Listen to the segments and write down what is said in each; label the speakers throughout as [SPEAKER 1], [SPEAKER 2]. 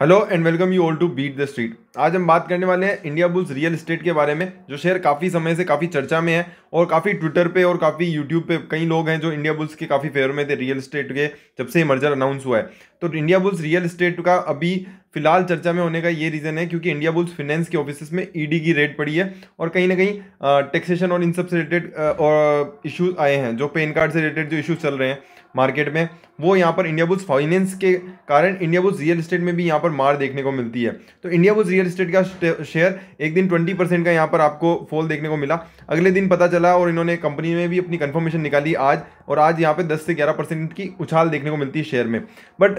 [SPEAKER 1] Hello and welcome you all to beat the street. आज हम बात करने वाले हैं इंडिया बुल्स रियल एस्टेट के बारे में, जो शेयर काफ़ी समय से काफ़ी चर्चा में है और काफ़ी ट्विटर पे और काफ़ी यूट्यूब पे कई लोग हैं जो इंडिया बुल्स के काफ़ी फेवर में थे रियल एस्टेट के, जब से ये मर्जर अनाउंस हुआ है। तो इंडिया बुल्स रियल एस्टेट का अभी फिलहाल चर्चा में होने का ये रीज़न है क्योंकि इंडिया बुल्स फाइनेंस के ऑफिस में ईडी की रेड पड़ी है और कहीं ना कहीं टैक्सेशन और इन सब से रिलेटेड और इश्यूज आए हैं, जो पेन कार्ड से रिलेटेड जो इश्यूज चल रहे हैं मार्केट में, वो यहाँ पर इंडिया बुल्स फाइनेंस के कारण इंडिया बुल्स रियल एस्टेट में भी यहाँ पर मार देखने को मिलती है। तो इंडिया बुल्स रियल एस्टेट का शेयर एक दिन 20% का यहाँ पर आपको फॉल देखने को मिला। अगले दिन पता चला और इन्होंने कंपनी में भी अपनी कंफर्मेशन निकाली आज, और आज यहाँ पे 10 से 11% की उछाल देखने को मिलती है शेयर में। बट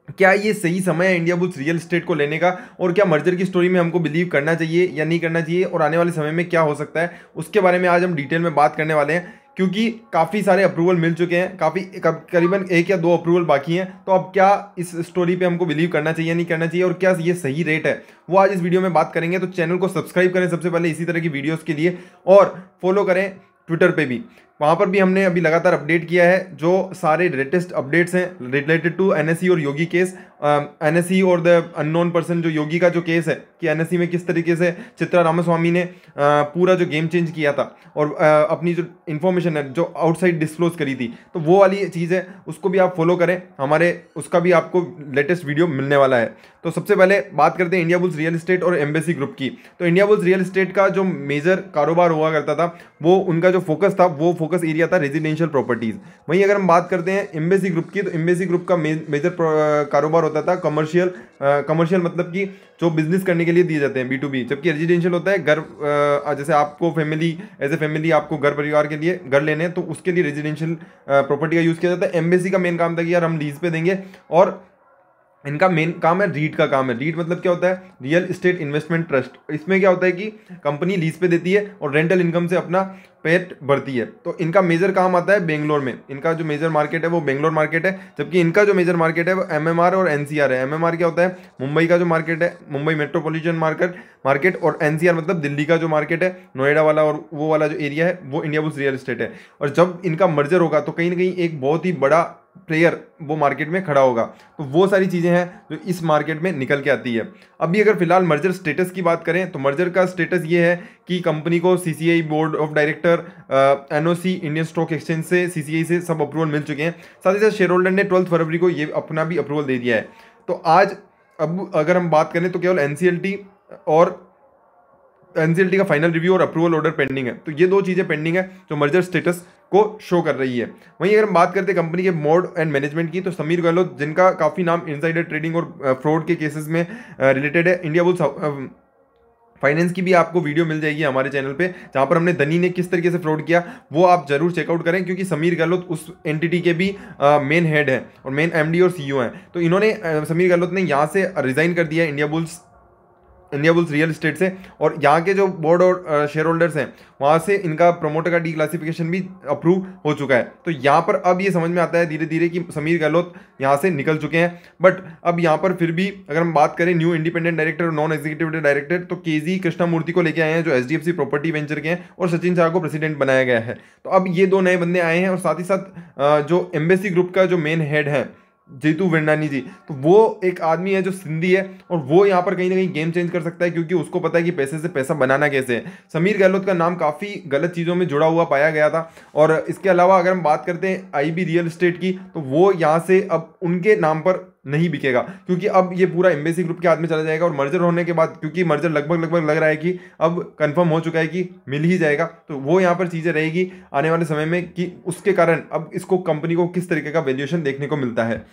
[SPEAKER 1] क्या ये सही समय है इंडिया बुल्स रियल एस्टेट को लेने का, और क्या मर्जर की स्टोरी में हमको बिलीव करना चाहिए या नहीं करना चाहिए, और आने वाले समय में क्या हो सकता है, उसके बारे में आज हम डिटेल में बात करने वाले हैं। क्योंकि काफ़ी सारे अप्रूवल मिल चुके हैं, करीबन 1 या 2 अप्रूवल बाकी हैं। तो अब क्या इस स्टोरी पे हमको बिलीव करना चाहिए नहीं करना चाहिए, और क्या ये सही रेट है, वो आज इस वीडियो में बात करेंगे। तो चैनल को सब्सक्राइब करें सबसे पहले इसी तरह की वीडियोज़ के लिए, और फॉलो करें ट्विटर पे भी, वहाँ पर भी हमने अभी लगातार अपडेट किया है जो सारे लेटेस्ट अपडेट्स हैं रिलेटेड टू एनएसई और योगी केस। एनएसई और द अननोन पर्सन, जो योगी का जो केस है कि एनएसई में किस तरीके से चित्रा रामास्वामी ने पूरा जो गेम चेंज किया था और अपनी जो इन्फॉर्मेशन है जो आउटसाइड डिस्क्लोज करी थी, तो वो वाली चीज़ है, उसको भी आप फॉलो करें। उसका भी आपको लेटेस्ट वीडियो मिलने वाला है। तो सबसे पहले बात करते हैं इंडिया बुल्स रियल एस्टेट और एम्बेसी ग्रुप की। तो इंडिया बुल्स रियल एस्टेट का जो मेजर कारोबार हुआ करता था, वो उनका जो फोकस था, वो फोकस एरिया था रेजिडेंशियल प्रॉपर्टीज। वहीं अगर हम बात करते हैं एम्बेसी ग्रुप की, तो एम्बेसी ग्रुप का मेजर कारोबार होता था कमर्शियल मतलब कि जो बिजनेस करने के लिए दिए जाते हैं B2B, जबकि रेजिडेंशियल होता है घर, जैसे आपको एज ए फैमिली आपको घर परिवार के लिए घर लेने हैं, तो उसके लिए रेजिडेंशियल प्रॉपर्टी का यूज़ किया जाता है। एम्बेसी का मेन काम था कि यार हम लीज पे देंगे, और इनका मेन काम है रीट का काम है। रीट मतलब क्या होता है, रियल एस्टेट इन्वेस्टमेंट ट्रस्ट। इसमें क्या होता है कि कंपनी लीज पे देती है और रेंटल इनकम से अपना पेट भरती है। तो इनका मेजर काम आता है बेंगलोर में। इनका जो मेजर मार्केट है वो बेंगलोर मार्केट है, जबकि इनका जो मेजर मार्केट है वो MMR और NCR है। MMR क्या होता है, मुंबई का जो मार्केट है, मुंबई मेट्रोपॉलिटन मार्केट, और NCR मतलब दिल्ली का जो मार्केट है, नोएडा वाला, और वो वाला जो एरिया है वो इंडिया बुल्स रियल एस्टेट है। और जब इनका मर्जर होगा तो कहीं ना कहीं एक बहुत ही बड़ा प्लेयर वो मार्केट में खड़ा होगा। तो वो सारी चीज़ें हैं जो इस मार्केट में निकल के आती है। अभी अगर फिलहाल मर्जर स्टेटस की बात करें, तो मर्जर का स्टेटस ये है कि कंपनी को CCI board of director, NOC Indian stock exchange से, CCI से सब अप्रूवल मिल चुके हैं। साथ ही साथ शेयर होल्डर ने 12 फरवरी को ये अपना भी अप्रूवल दे दिया है। तो आज अब अगर हम बात करें तो केवल NCLT का फाइनल रिव्यू और अप्रूवल ऑर्डर पेंडिंग है। तो ये 2 चीज़ें पेंडिंग है जो मर्जर स्टेटस को शो कर रही है। वहीं अगर हम बात करते हैं कंपनी के बोर्ड एंड मैनेजमेंट की, तो समीर गहलोत, जिनका काफ़ी नाम इनसाइडर ट्रेडिंग और फ्रॉड के केसेस में रिलेटेड है, इंडिया बुल्स फाइनेंस की भी आपको वीडियो मिल जाएगी हमारे चैनल पे, जहाँ पर हमने धनी ने किस तरीके से फ्रॉड किया वो आप जरूर चेकआउट करें, क्योंकि समीर गहलोत उस एंटिटी के भी मेन हेड हैं और मेन MD और CEO हैं। तो इन्होंने समीर गहलोत ने यहाँ से रिजाइन कर दिया इंडिया बुल्स रियल एस्टेट से, और यहाँ के जो बोर्ड और शेयर होल्डर्स हैं वहाँ से इनका प्रमोटर का डीक्लासिफिकेशन भी अप्रूव हो चुका है। तो यहाँ पर अब ये समझ में आता है धीरे धीरे कि समीर गहलोत यहाँ से निकल चुके हैं। बट अब यहाँ पर फिर भी अगर हम बात करें न्यू इंडिपेंडेंट डायरेक्टर और नॉन एग्जीक्यूटिव डायरेक्टर, तो KG कृष्णामूर्ति को लेके आए हैं जो HDFC प्रॉपर्टी वेंचर के हैं, और सचिन शाह को प्रेसिडेंट बनाया गया है। तो अब ये 2 नए बंदे आए हैं, और साथ ही साथ जो एम्बेसी ग्रुप का जो मेन हेड है जीतू वेंडानी जी, तो वो एक आदमी है जो सिंधी है, और वो यहाँ पर कहीं ना कहीं गेम चेंज कर सकता है, क्योंकि उसको पता है कि पैसे से पैसा बनाना कैसे है। समीर गहलोत का नाम काफ़ी गलत चीज़ों में जुड़ा हुआ पाया गया था। और इसके अलावा अगर हम बात करते हैं IB रियल एस्टेट की, तो वो यहाँ से अब उनके नाम पर नहीं बिकेगा, क्योंकि अब ये पूरा एम्बेसी ग्रुप के हाथ में चला जाएगा। और मर्जर होने के बाद, क्योंकि मर्जर लगभग लग रहा है कि अब कंफर्म हो चुका है कि मिल ही जाएगा, तो वो यहाँ पर चीज़ें रहेगी आने वाले समय में कि उसके कारण अब इसको कंपनी को किस तरीके का वैल्यूएशन देखने को मिलता है।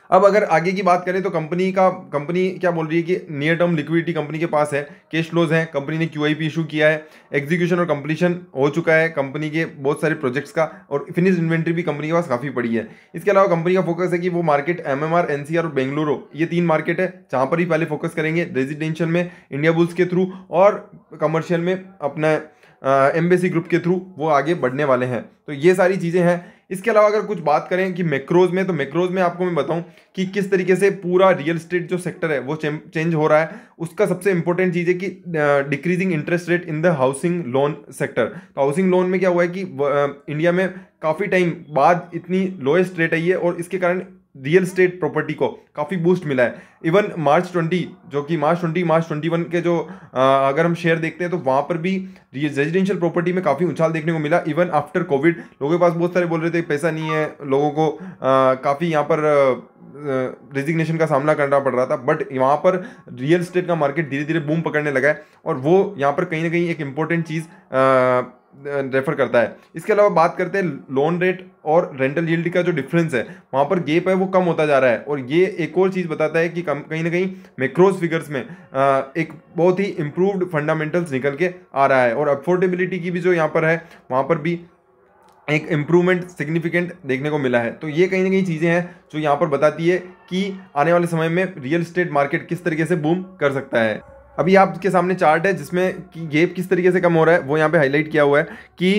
[SPEAKER 1] अब अगर आगे की बात करें तो कंपनी क्या बोल रही है कि नियर टर्म लिक्विडिटी कंपनी के पास है, कैश फ्लोज हैं, कंपनी ने QIP इशू किया है, एग्जीक्यूशन और कंप्लीशन हो चुका है कंपनी के बहुत सारे प्रोजेक्ट्स का, और फिनिश इन्वेंट्री भी कंपनी के पास काफ़ी पड़ी है। इसके अलावा कंपनी का फोकस है कि वो मार्केट MMR, NCR और बेंगलुरु, ये 3 मार्केट है जहाँ पर ही पहले फोकस करेंगे, रेजिडेंशियल में इंडिया बुल्स के थ्रू, और कमर्शियल में अपना एम्बेसी ग्रुप के थ्रू वो आगे बढ़ने वाले हैं। तो ये सारी चीज़ें हैं। इसके अलावा अगर कुछ बात करें कि मैक्रोज में, तो मैक्रोज में आपको मैं बताऊं कि किस तरीके से पूरा रियल एस्टेट जो सेक्टर है वो चेंज हो रहा है। उसका सबसे इंपॉर्टेंट चीज़ है कि decreasing interest rate in the housing loan sector. तो हाउसिंग लोन में क्या हुआ है कि इंडिया में काफ़ी टाइम बाद इतनी लोएस्ट रेट आई है, और इसके कारण रियल एस्टेट प्रॉपर्टी को काफ़ी बूस्ट मिला है। इवन मार्च 20 जो कि मार्च 21 के जो अगर हम शेयर देखते हैं तो वहाँ पर भी रेजिडेंशियल प्रॉपर्टी में काफ़ी उछाल देखने को मिला। इवन आफ्टर कोविड लोगों के पास बहुत सारे बोल रहे थे पैसा नहीं है, लोगों को काफ़ी यहाँ पर रेजिग्नेशन का सामना करना पड़ रहा था, बट वहाँ पर रियल एस्टेट का मार्केट धीरे धीरे बूम पकड़ने लगा है और वो यहाँ पर कहीं ना कहीं एक इम्पोर्टेंट चीज़ रेफर करता है। इसके अलावा बात करते हैं लोन रेट और रेंटल यील्ड का जो डिफरेंस है, वहाँ पर गेप है वो कम होता जा रहा है और ये एक और चीज़ बताता है कि कहीं ना कहीं मैक्रोज फिगर्स में एक बहुत ही इम्प्रूव्ड फंडामेंटल्स निकल के आ रहा है और अफोर्डेबिलिटी की भी जो यहाँ पर है वहाँ पर भी एक इम्प्रूवमेंट सिग्निफिकेंट देखने को मिला है। तो ये कहीं ना कहीं चीज़ें हैं जो यहाँ पर बताती है कि आने वाले समय में रियल एस्टेट मार्केट किस तरीके से बूम कर सकता है। अभी आपके सामने चार्ट है जिसमें कि गेप किस तरीके से कम हो रहा है वो यहाँ पे हाईलाइट किया हुआ है कि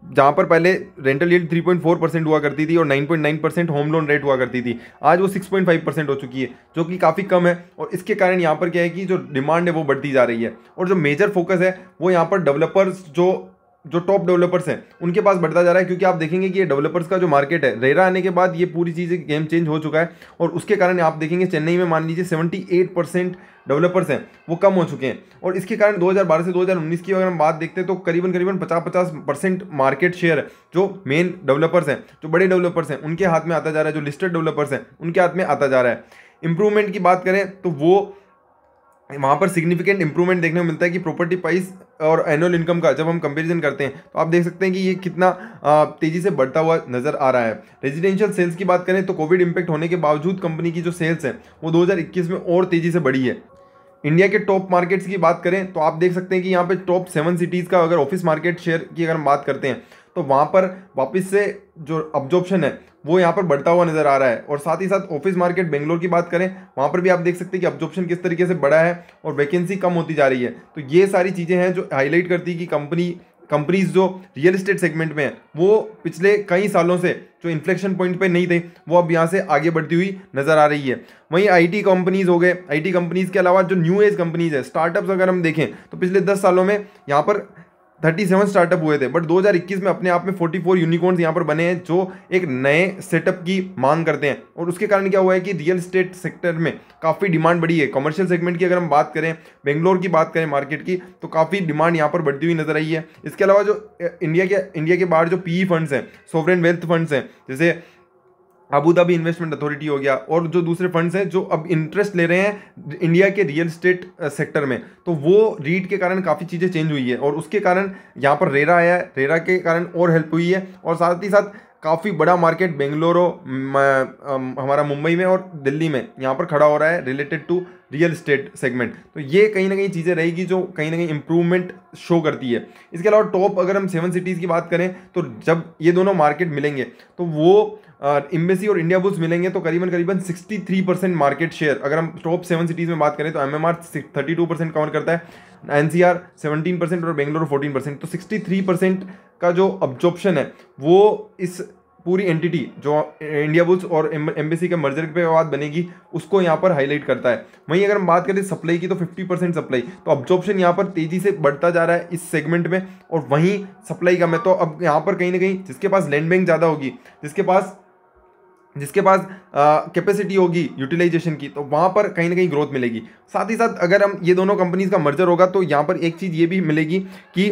[SPEAKER 1] जहाँ पर पहले रेंटल यील्ड 3.4% हुआ करती थी और 9.9% होम लोन रेट हुआ करती थी, आज वो 6.5% हो चुकी है, जो कि काफ़ी कम है। और इसके कारण यहाँ पर क्या है कि जो डिमांड है वो बढ़ती जा रही है और जो मेजर फोकस है वो यहाँ पर डेवलपर्स जो टॉप डेवलपर्स हैं उनके पास बढ़ता जा रहा है, क्योंकि आप देखेंगे कि ये डेवलपर्स का जो मार्केट है, रेरा आने के बाद ये पूरी चीज़ गेम चेंज हो चुका है और उसके कारण आप देखेंगे चेन्नई में मान लीजिए 78% डेवलपर्स हैं वो कम हो चुके हैं। और इसके कारण 2012 से 2019 की अगर हम बात देखते हैं तो करीबन 50% मार्केट शेयर जो मेन डेवलपर्स हैं, जो बड़े डेवलपर्स हैं, उनके हाथ में आता जा रहा है, जो लिस्टेड डेवलपर्स हैं उनके हाथ में आता जा रहा है। इंप्रूवमेंट की बात करें तो वो वहाँ पर सिग्निफिकेंट इंप्रूवमेंट देखने को मिलता है कि प्रॉपर्टी प्राइस और एनुअल इनकम का जब हम कंपैरिजन करते हैं तो आप देख सकते हैं कि ये कितना तेज़ी से बढ़ता हुआ नज़र आ रहा है। रेजिडेंशियल सेल्स की बात करें तो कोविड इम्पैक्ट होने के बावजूद कंपनी की जो सेल्स है वो 2021 में और तेज़ी से बढ़ी है। इंडिया के टॉप मार्केट्स की बात करें तो आप देख सकते हैं कि यहाँ पे टॉप 7 सिटीज़ का अगर ऑफिस मार्केट शेयर की अगर हम बात करते हैं तो वहाँ पर वापस से जो अब्जॉर्प्शन है वो यहाँ पर बढ़ता हुआ नजर आ रहा है। और साथ ही साथ ऑफिस मार्केट बेंगलोर की बात करें वहाँ पर भी आप देख सकते हैं कि अब्जॉर्प्शन किस तरीके से बढ़ा है और वैकेंसी कम होती जा रही है। तो ये सारी चीज़ें हैं जो हाईलाइट करती है कि कंपनीज जो रियल एस्टेट सेगमेंट में है वो पिछले कई सालों से जो इन्फ्लेक्शन पॉइंट पे नहीं थे वो अब यहाँ से आगे बढ़ती हुई नजर आ रही है। वहीं आईटी कंपनीज हो गए, आईटी कंपनीज के अलावा जो न्यू एज कंपनीज है, स्टार्टअप्स अगर हम देखें तो पिछले 10 सालों में यहाँ पर 37 स्टार्टअप हुए थे, बट 2021 में अपने आप में 44 यूनिकॉर्न्स यहाँ पर बने हैं जो एक नए सेटअप की मांग करते हैं। और उसके कारण क्या हुआ है कि रियल एस्टेट सेक्टर में काफ़ी डिमांड बढ़ी है। कमर्शियल सेगमेंट की अगर हम बात करें, बेंगलोर की बात करें मार्केट की, तो काफ़ी डिमांड यहाँ पर बढ़ती हुई नजर आई है। इसके अलावा जो इंडिया के बाहर जो पीई फंड्स हैं, सोवरेन वेल्थ फंड्स हैं, जैसे अबू धाबी इन्वेस्टमेंट अथॉरिटी हो गया और जो दूसरे फंड्स हैं जो अब इंटरेस्ट ले रहे हैं इंडिया के रियल एस्टेट सेक्टर में, तो वो रीट के कारण काफ़ी चीज़ें चेंज हुई है और उसके कारण यहाँ पर रेरा आया है, रेरा के कारण और हेल्प हुई है। और साथ ही साथ काफ़ी बड़ा मार्केट बेंगलुरु, हमारा मुंबई में और दिल्ली में यहाँ पर खड़ा हो रहा है related to real estate segment. तो ये कहीं ना कहीं चीज़ें रहेगी जो कहीं ना कहीं इंप्रूवमेंट शो करती है। इसके अलावा टॉप अगर हम 7 सिटीज़ की बात करें तो जब ये दोनों मार्केट मिलेंगे तो वो एम्बेसी और इंडिया बुल्स मिलेंगे तो करीबन 63% मार्केट शेयर, अगर हम टॉप 7 सिटीज़ में बात करें तो एमएमआर 32% कवर करता है, एनसीआर 17% और बेंगलुरु 14%। तो 63% का जो अब्जॉर्प्शन है वो इस पूरी एंटिटी जो इंडिया बुल्स और एम्बेसी के मर्जर के बाद बनेगी उसको यहाँ पर हाईलाइट करता है। वहीं अगर हम बात करें सप्लाई की तो 50% सप्लाई, तो अब्जॉर्प्शन यहाँ पर तेजी से बढ़ता जा रहा है इस सेगमेंट में और वहीं सप्लाई कम है। तो अब यहाँ पर कहीं ना कहीं जिसके पास लैंड बैंक ज़्यादा होगी, जिसके पास कैपेसिटी होगी यूटिलाइजेशन की, तो वहाँ पर कहीं ना कहीं ग्रोथ मिलेगी। साथ ही साथ अगर हम ये दोनों कंपनीज का मर्जर होगा तो यहाँ पर एक चीज़ ये भी मिलेगी कि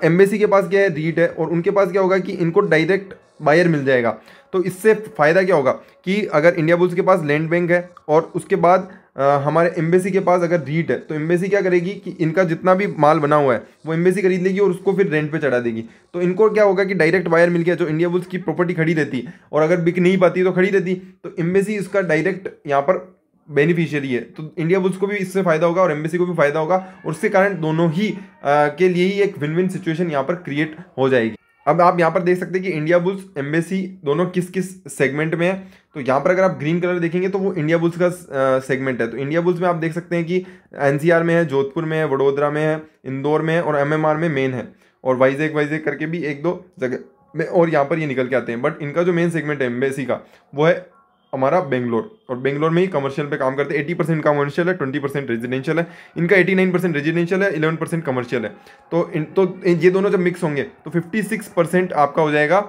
[SPEAKER 1] एम्बेसी के पास क्या है, रीट है, और उनके पास क्या होगा कि इनको डायरेक्ट बायर मिल जाएगा। तो इससे फ़ायदा क्या होगा कि अगर इंडिया बुल्स के पास लैंड बैंक है और उसके बाद हमारे एम्बेसी के पास अगर रीट है, तो एम्बेसी क्या करेगी कि इनका जितना भी माल बना हुआ है वो एम्बेसी खरीद लेगी और उसको फिर रेंट पे चढ़ा देगी। तो इनको क्या होगा कि डायरेक्ट बायर मिल गया, जो इंडिया बुल्स की प्रॉपर्टी खड़ी रहती और अगर बिक नहीं पाती तो खड़ी रहती, तो एम्बेसी इसका डायरेक्ट यहाँ पर बेनिफिशियरी है। तो इंडिया बुल्स को भी इससे फायदा होगा और एम्बेसी को भी फायदा होगा और उसके कारण दोनों ही के लिए ही एक विन विन सिचुएशन यहाँ पर क्रिएट हो जाएगी। अब आप यहाँ पर देख सकते हैं कि इंडिया बुल्स एम्बेसी दोनों किस किस सेगमेंट में है। तो यहाँ पर अगर आप ग्रीन कलर देखेंगे तो वो इंडिया बुल्स का सेगमेंट है। तो इंडिया बुल्स में आप देख सकते हैं कि एनसीआर में है, जोधपुर में है, वडोदरा में है, इंदौर में है और एमएमआर में मेन है, और वाइजेक करके भी एक दो जगह में और यहाँ पर ये निकल के आते हैं। बट इनका जो मेन सेगमेंट है एम्बेसी का वो है हमारा बेंगलोर, और बेंगलोर में ही कमर्शियल पे काम करते हैं। 80% कमर्शियल है, 20% रेजिडेंशियल है। इनका 89% रेजिडेंशियल है, 11% कमर्शियल है। तो ये दोनों जब मिक्स होंगे तो 56% आपका हो जाएगा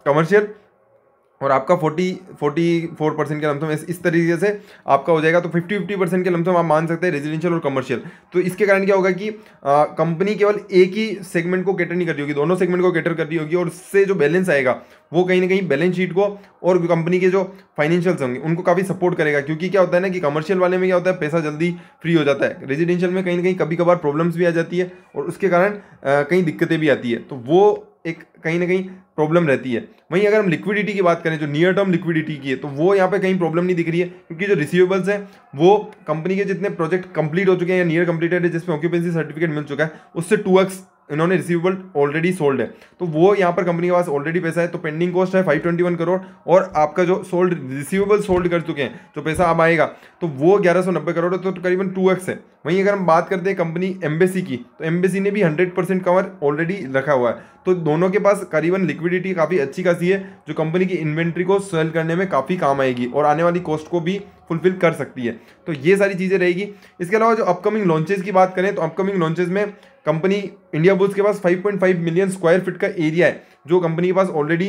[SPEAKER 1] कमर्शियल और आपका 44% के लमसम इस तरीके से आपका हो जाएगा। तो 50% के लमसम आप मान सकते हैं रेजिडेंशियल और कमर्शियल। तो इसके कारण क्या होगा कि कंपनी केवल एक ही सेगमेंट को कैटर नहीं कर रही होगी, दोनों सेगमेंट को कैटर कर रही होगी, और उससे जो बैलेंस आएगा वो कहीं ना कहीं बैलेंस शीट को और कंपनी के जो फाइनेंशियल्स होंगे उनको काफ़ी सपोर्ट करेगा। क्योंकि क्या होता है ना कि कमर्शियल वाले में क्या होता है, पैसा जल्दी फ्री हो जाता है, रेजिडेंशियल में कहीं ना कहीं कभी कभार प्रॉब्लम्स भी आ जाती है और उसके कारण कई दिक्कतें भी आती है। तो वो एक कहीं ना कहीं प्रॉब्लम रहती है। वहीं अगर हम लिक्विडिटी की बात करें, जो नियर टर्म लिक्विडिटी की है, तो वो यहाँ पे कहीं प्रॉब्लम नहीं दिख रही है, क्योंकि जो रिसीवेबल्स हैं वो कंपनी के जितने प्रोजेक्ट कंप्लीट हो चुके हैं या नियर कंप्लीटेड है, जिसमें ऑक्यूपेंसी सर्टिफिकेट मिल चुका है, उससे 2x इन्होंने रिसीवेबल ऑलरेडी सोल्ड है। तो वो यहाँ पर कंपनी के पास ऑलरेडी पैसा है। तो पेंडिंग कॉस्ट है 521 करोड़, और आपका जो सोल्ड रिसीवेबल सोल्ड कर चुके हैं, जो पैसा अब आएगा, तो वो 1190 करोड़ है, तो करीबन 2x है। वहीं अगर हम बात करते हैं कंपनी एम्बेसी की, तो एम्बेसी ने भी 100% कवर ऑलरेडी रखा हुआ है। तो दोनों के पास करीबन लिक्विडिटी काफ़ी अच्छी खासी है, जो कंपनी की इन्वेंट्री को सेल करने में काफ़ी काम आएगी और आने वाली कॉस्ट को भी फुलफिल कर सकती है। तो ये सारी चीज़ें रहेगी। इसके अलावा जो अपकमिंग लॉन्चेस की बात करें, तो अपकमिंग लॉन्चेस में कंपनी इंडिया बुल्स के पास 5.5 मिलियन स्क्वायर फीट का एरिया है, जो कंपनी के पास ऑलरेडी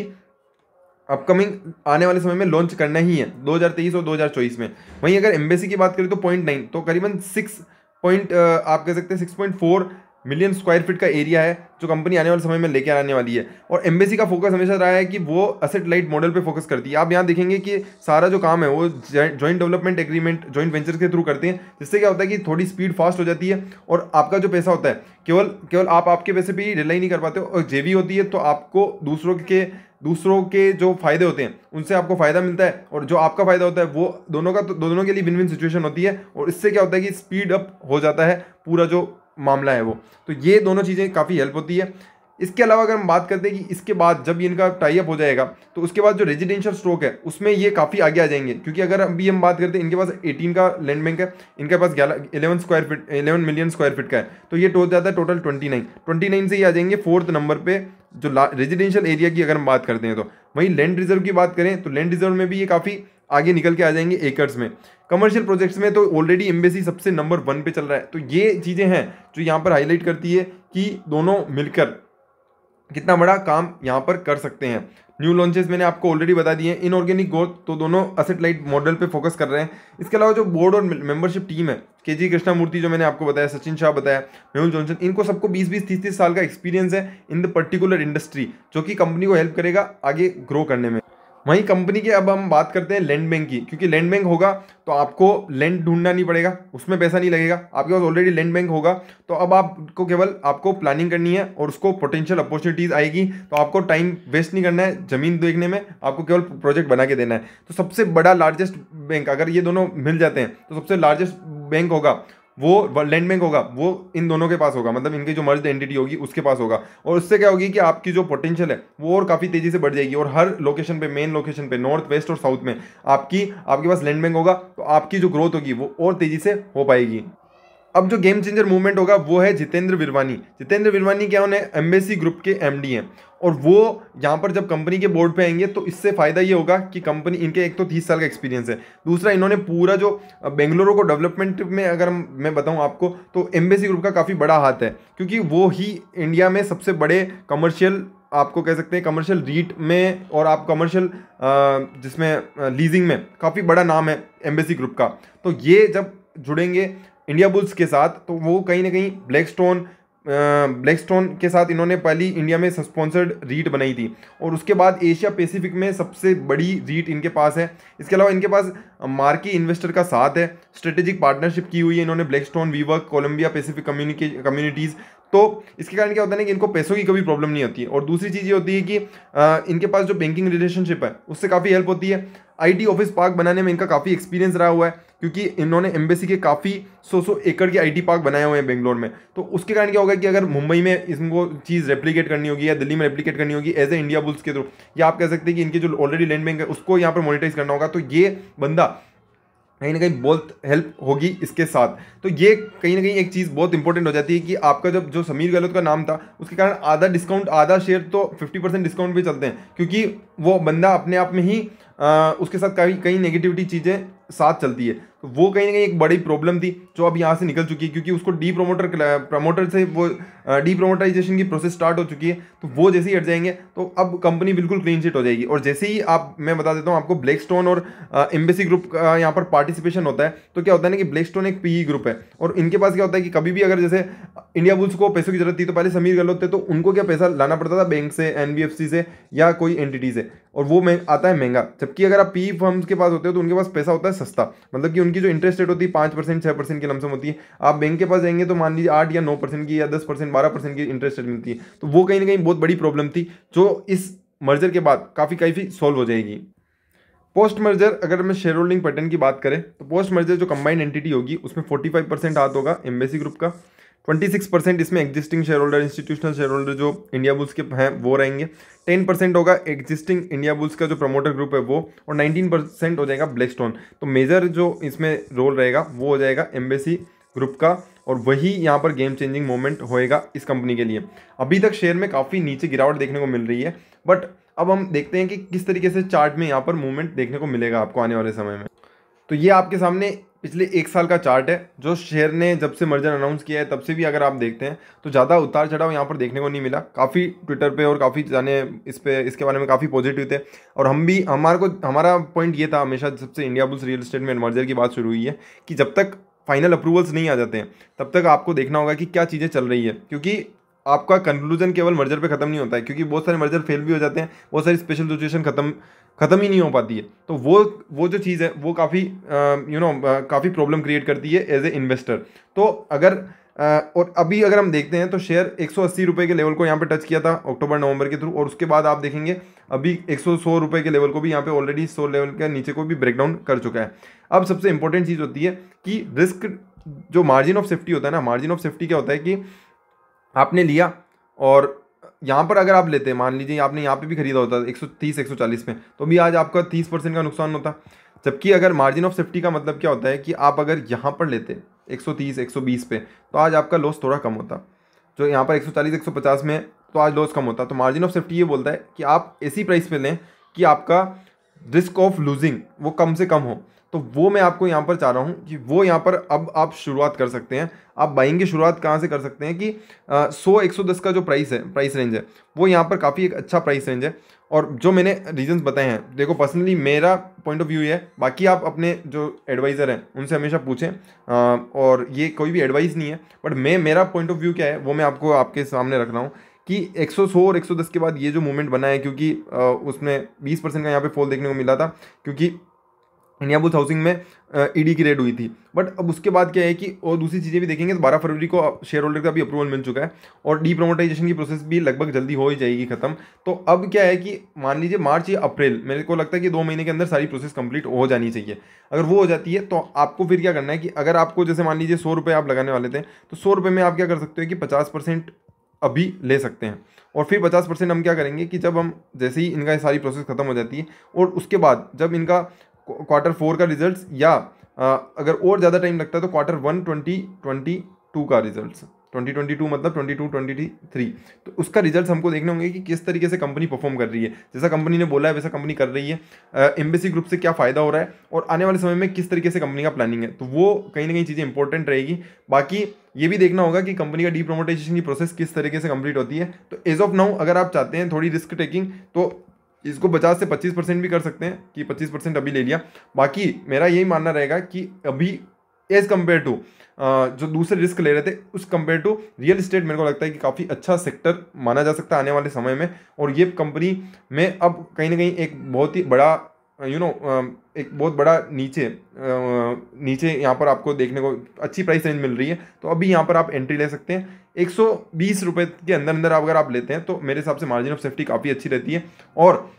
[SPEAKER 1] अपकमिंग आने वाले समय में लॉन्च करना ही है 2023 और 2024 में। वहीं अगर एम्बेसी की बात करें तो 0.9, तो करीबन 6 पॉइंट आप कह सकते हैं 6.4 मिलियन स्क्वायर फीट का एरिया है, जो कंपनी आने वाले समय में लेकर आने वाली है। और एम्बेसी का फोकस हमेशा रहा है कि वो असेट लाइट मॉडल पे फोकस करती है। आप यहाँ देखेंगे कि सारा जो काम है वो joint development agreement, joint venture के थ्रू करते हैं, जिससे क्या होता है कि थोड़ी स्पीड फास्ट हो जाती है और आपका जो पैसा होता है केवल आप आपके पैसे पे ही रिलाई नहीं कर पाते हो। और जेवी होती है तो आपको दूसरों के जो फायदे होते हैं उनसे आपको फायदा मिलता है, और जो आपका फायदा होता है वो दोनों के लिए विन विन सिचुएशन होती है। और इससे क्या होता है कि स्पीड अप हो जाता है पूरा जो मामला है वो। तो ये दोनों चीज़ें काफ़ी हेल्प होती है। इसके अलावा अगर हम बात करते हैं कि इसके बाद जब इनका टाई अप हो जाएगा, तो उसके बाद जो रेजिडेंशियल स्टॉक है उसमें ये काफ़ी आगे आ जाएंगे। क्योंकि अगर अभी हम बात करते हैं, इनके पास 18 का लैंड बैंक है, इनके पास 11 मिलियन स्क्वायर फीट का है, तो ये हो जाता है टोटल 29 से ही आ जाएंगे 4th नंबर पे जो रेजिडेंशियल एरिया की अगर हम बात करते हैं। तो वहीं लैंड रिजर्व की बात करें तो लैंड रिजर्व में भी ये काफ़ी आगे निकल के आ जाएंगे एकर्स में। कमर्शियल प्रोजेक्ट्स में तो ऑलरेडी एम्बेसी सबसे नंबर 1 पे चल रहा है। तो ये चीज़ें हैं जो यहाँ पर हाईलाइट करती है कि दोनों मिलकर कितना बड़ा काम यहाँ पर कर सकते हैं। न्यू लॉन्चेस मैंने आपको ऑलरेडी बता दिए हैं। इनऑर्गेनिक ग्रोथ तो दोनों असेट लाइट मॉडल पे फोकस कर रहे हैं। इसके अलावा जो बोर्ड और मेंबरशिप टीम है, केजी कृष्णामूर्ति जो मैंने आपको बताया, सचिन शाह बताया, मेहुल जॉनसन, इनको सबको 20-20, 30-30 साल का एक्सपीरियंस है इन द पर्टिकुलर इंडस्ट्री, जो कि कंपनी को हेल्प करेगा आगे ग्रो करने में। वहीं कंपनी के अब हम बात करते हैं लैंड बैंक की, क्योंकि लैंड बैंक होगा तो आपको लैंड ढूंढना नहीं पड़ेगा, उसमें पैसा नहीं लगेगा, आपके पास ऑलरेडी लैंड बैंक होगा। तो अब आपको प्लानिंग करनी है और उसको पोटेंशियल अपॉर्चुनिटीज़ आएगी, तो आपको टाइम वेस्ट नहीं करना है ज़मीन देखने में, आपको केवल प्रोजेक्ट बना के देना है। तो सबसे बड़ा लार्जेस्ट बैंक, अगर ये दोनों मिल जाते हैं तो सबसे लार्जेस्ट बैंक होगा वो लैंड बैंक होगा, वो इन दोनों के पास होगा, मतलब इनकी जो मर्ज एंटिटी होगी उसके पास होगा। और उससे क्या होगी कि आपकी जो पोटेंशियल है वो और काफ़ी तेज़ी से बढ़ जाएगी, और हर लोकेशन पे, मेन लोकेशन पे, नॉर्थ, वेस्ट और साउथ में आपके पास लैंड बैंक होगा, तो आपकी जो ग्रोथ होगी वो और तेज़ी से हो पाएगी। अब जो गेम चेंजर मूवमेंट होगा वो है जितेंद्र विरवानी। जितेंद्र विरवानी क्या, उन्हें एम्बेसी ग्रुप के एमडी हैं, और वो यहाँ पर जब कंपनी के बोर्ड पे आएंगे तो इससे फ़ायदा ये होगा कि कंपनी, इनके एक तो 30 साल का एक्सपीरियंस है, दूसरा इन्होंने पूरा जो बेंगलुरु को डेवलपमेंट में अगर मैं बताऊँ आपको तो एम्बेसी ग्रुप का काफ़ी बड़ा हाथ है, क्योंकि वो ही इंडिया में सबसे बड़े कमर्शियल, आपको कह सकते हैं कमर्शियल रीट में, और आप कमर्शियल जिसमें लीजिंग में काफ़ी बड़ा नाम है एम्बेसी ग्रुप का। तो ये जब जुड़ेंगे इंडिया बुल्स के साथ तो वो कहीं ना कहीं ब्लैकस्टोन के साथ इन्होंने पहली इंडिया में स्पॉन्सर्ड रीट बनाई थी, और उसके बाद एशिया पैसिफिक में सबसे बड़ी रीट इनके पास है। इसके अलावा इनके पास मार्की इन्वेस्टर का साथ है, स्ट्रेटेजिक पार्टनरशिप की हुई है इन्होंने Blackstone, WeWork, Columbia Pacific Communities. तो इसके कारण क्या होता है ना कि इनको पैसों की कभी प्रॉब्लम नहीं होती है। और दूसरी चीज़ ये होती है कि इनके पास जो बैंकिंग रिलेशनशिप है उससे काफ़ी हेल्प होती है। आईटी ऑफिस पार्क बनाने में इनका काफ़ी एक्सपीरियंस रहा हुआ है, क्योंकि इन्होंने एम्बेसी के काफ़ी 100 एकड़ के आईटी पार्क बनाए हुए हैं बेंगलोर में। तो उसके कारण क्या होगा कि अगर मुंबई में इनको चीज़ रेप्लिकेट करनी होगी या दिल्ली में रेप्लिकेट करनी होगी एज ए इंडिया बुल्स के थ्रू, या आप कह सकते हैं कि इनके जो ऑलरेडी लैंड बैंक है उसको यहाँ पर मोनेटाइज करना होगा, तो ये बंदा कहीं ना कहीं बहुत हेल्प होगी इसके साथ। तो ये कहीं ना कहीं एक चीज़ बहुत इंपॉर्टेंट हो जाती है कि आपका जो समीर गहलोत का नाम था उसके कारण आधा डिस्काउंट, आधा शेयर तो 50% डिस्काउंट पे चलते हैं, क्योंकि वो बंदा अपने आप में ही उसके साथ कई नेगेटिविटी चीज़ें साथ चलती है। तो वो कहीं ना कहीं एक बड़ी प्रॉब्लम थी जो अब यहाँ से निकल चुकी है, क्योंकि उसको प्रमोटर से वो डीप्रोमोटाइजेशन की प्रोसेस स्टार्ट हो चुकी है। तो वो जैसे ही हट जाएंगे तो अब कंपनी बिल्कुल क्लीन चिट हो जाएगी। और जैसे ही मैं बता देता हूँ आपको, ब्लैकस्टोन और एम्बेसी ग्रुप का यहाँ पर पार्टिसिपेशन होता है। तो क्या होता है ना कि ब्लैकस्टोन एक पीई ग्रुप है, और इनके पास क्या होता है कि कभी भी अगर जैसे इंडिया बुल्स को पैसों की जरूरत थी तो पहले समीर गहलोत थे, तो उनको क्या पैसा लाना पड़ता था बैंक से, एनबीएफसी से या कोई एंटिटी से, और वो आता है महंगा। जबकि अगर आप पी फर्म्स के पास होते हो तो उनके पास पैसा होता है सस्ता, मतलब कि उनकी जो इंटरेस्ट रेट होती है 5% 6% की लमसम होती है। आप बैंक के पास जाएंगे तो मान लीजिए 8 या 9% की या 10% 12% की इंटरेस्ट रेट मिलती है। तो वो कहीं ना कहीं बहुत बड़ी प्रॉब्लम थी जो इस मर्जर के बाद काफ़ी सॉल्व हो जाएगी। पोस्ट मर्जर अगर मैं शेयर होल्डिंग पैटर्न की बात करें तो पोस्ट मर्जर जो कंबाइंड एंटिटी होगी उसमें 45% हाथ होगा एम्बेसी ग्रुप का, 26% इसमें existing share holder, institutional share holder जो इंडिया बुल्स के हैं वो रहेंगे, 10% होगा एग्जिस्टिंग इंडिया बुल्स का जो प्रमोटर ग्रुप है वो, और 19% हो जाएगा ब्लैकस्टोन। तो मेजर जो इसमें रोल रहेगा वो हो जाएगा एम्बेसी ग्रुप का, और वही यहाँ पर गेम चेंजिंग मोमेंट होएगा इस कंपनी के लिए। अभी तक शेयर में काफ़ी नीचे गिरावट देखने को मिल रही है, बट अब हम देखते हैं कि किस तरीके से चार्ट में यहाँ पर मूवमेंट देखने को मिलेगा आपको आने वाले समय में। तो ये आपके सामने पिछले 1 साल का चार्ट है जो शेयर ने जब से मर्जर अनाउंस किया है तब से भी अगर आप देखते हैं तो ज़्यादा उतार चढ़ाव यहाँ पर देखने को नहीं मिला। काफ़ी ट्विटर पे और काफ़ी जाने इसके बारे में काफ़ी पॉजिटिव थे, और हमारा पॉइंट ये था हमेशा जब से इंडिया बुल्स रियल एस्टेट में मर्जर की बात शुरू हुई है कि जब तक फाइनल अप्रूवल्स नहीं आ जाते हैं तब तक आपको देखना होगा कि क्या चीज़ें चल रही है, क्योंकि आपका कंक्लूजन केवल मर्जर पे खत्म नहीं होता है, क्योंकि बहुत सारे मर्जर फेल भी हो जाते हैं, बहुत सारी स्पेशल सिचुएशन खत्म ही नहीं हो पाती है। तो वो जो चीज़ है वो काफ़ी काफ़ी प्रॉब्लम क्रिएट करती है एज ए इन्वेस्टर। तो और अभी अगर हम देखते हैं तो शेयर 180 रुपये के लेवल को यहाँ पे टच किया था अक्टूबर नवंबर के थ्रू, और उसके बाद आप देखेंगे अभी 100 रुपये के लेवल को भी यहाँ पे ऑलरेडी 100 लेवल के नीचे को भी ब्रेकडाउन कर चुका है। अब सबसे इंपॉर्टेंट चीज़ होती है कि रिस्क जो मार्जिन ऑफ सेफ्टी होता है ना, मार्जिन ऑफ सेफ्टी क्या होता है कि आपने लिया और यहाँ पर अगर आप लेते हैं, मान लीजिए आपने यहाँ पे भी खरीदा होता 130 140 में, तो भी आज आपका 30% का नुकसान होता। जबकि अगर मार्जिन ऑफ सेफ्टी का मतलब क्या होता है कि आप अगर यहाँ पर लेते 130 120 पे तो आज आपका लॉस थोड़ा कम होता, जो यहाँ पर 140 150 में तो आज लॉस कम होता। तो मार्जिन ऑफ सेफ्टी ये बोलता है कि आप ऐसी प्राइस पे लें कि आपका रिस्क ऑफ लूजिंग वो कम से कम हो। तो वो मैं आपको यहाँ पर चाह रहा हूँ कि वो यहाँ पर अब आप शुरुआत कर सकते हैं। आप बाइंग की शुरुआत कहाँ से कर सकते हैं कि 100-110 का जो प्राइस रेंज है वो यहाँ पर काफ़ी एक अच्छा प्राइस रेंज है। और जो मैंने रीजंस बताए हैं, देखो पर्सनली मेरा पॉइंट ऑफ व्यू है, बाकी आप अपने जो एडवाइज़र हैं उनसे हमेशा पूछें, और ये कोई भी एडवाइस नहीं है, बट मेरा पॉइंट ऑफ व्यू क्या है वो मैं आपको आपके सामने रख रहा हूँ कि 100 और 110 के बाद ये जो मूवमेंट बना है, क्योंकि उसमें 20% का यहाँ पे फॉल देखने को मिला था, क्योंकि इंडिया बुल्स हाउसिंग में ईडी की रेड हुई थी। बट अब उसके बाद क्या है कि और दूसरी चीज़ें भी देखेंगे तो 12 फरवरी को शेयर होल्डर का भी अप्रूवल मिल चुका है, और डीप्रोमोटाइजेशन की प्रोसेस भी लगभग जल्दी हो ही जाएगी खत्म। तो अब क्या है कि मान लीजिए मार्च या अप्रैल, मेरे को लगता है कि 2 महीने के अंदर सारी प्रोसेस कंप्लीट हो जानी चाहिए। अगर वो हो जाती है तो आपको फिर क्या करना है कि अगर आपको जैसे मान लीजिए 100 रुपये आप लगाने वाले थे तो 100 रुपये में आप क्या कर सकते हो कि 50% अभी ले सकते हैं, और फिर 50% हम क्या करेंगे कि जब हम जैसे ही इनका सारी प्रोसेस खत्म हो जाती है और उसके बाद जब इनका Q4 का रिजल्ट्स या अगर और ज़्यादा टाइम लगता है तो Q1 2022 का रिजल्ट्स, 2022 मतलब 22-23, तो उसका रिजल्ट हमको देखने होंगे कि किस तरीके से कंपनी परफॉर्म कर रही है। जैसा कंपनी ने बोला है वैसा कंपनी कर रही है, एम्बेसी ग्रुप से क्या फ़ायदा हो रहा है, और आने वाले समय में किस तरीके से कंपनी का प्लानिंग है। तो वो कहीं ना कहीं चीज़ें इंपॉर्टेंट रहेगी। बाकी ये भी देखना होगा कि कंपनी का डीप्रोमोटाइजेशन की प्रोसेस किस तरीके से कंप्लीट होती है। तो एज ऑफ नाउ अगर आप चाहते हैं थोड़ी रिस्क टेकिंग तो इसको 50 से 25% भी कर सकते हैं कि 25% अभी ले लिया। बाकी मेरा यही मानना रहेगा कि अभी एज कम्पेयर टू जो दूसरे रिस्क ले रहे थे उस कंपेयर टू रियल इस्टेट मेरे को लगता है कि काफ़ी अच्छा सेक्टर माना जा सकता है आने वाले समय में। और ये कंपनी में अब कहीं ना कहीं एक बहुत ही बड़ा एक बहुत बड़ा नीचे यहाँ पर आपको देखने को अच्छी प्राइस रेंज मिल रही है। तो अभी यहाँ पर आप एंट्री ले सकते हैं 120 रुपये के अंदर अगर आप लेते हैं तो मेरे हिसाब से मार्जिन ऑफ सेफ्टी काफ़ी अच्छी रहती है, और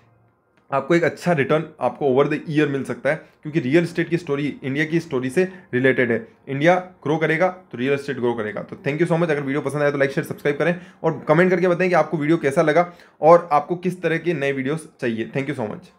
[SPEAKER 1] आपको एक अच्छा रिटर्न आपको ओवर द ईयर मिल सकता है, क्योंकि रियल एस्टेट की स्टोरी इंडिया की स्टोरी से रिलेटेड है। इंडिया ग्रो करेगा तो रियल एस्टेट ग्रो करेगा। तो थैंक यू सो मच। अगर वीडियो पसंद आया तो लाइक शेयर सब्सक्राइब करें, और कमेंट करके बताएं कि आपको वीडियो कैसा लगा और आपको किस तरह के नए वीडियोस चाहिए। Thank you so much.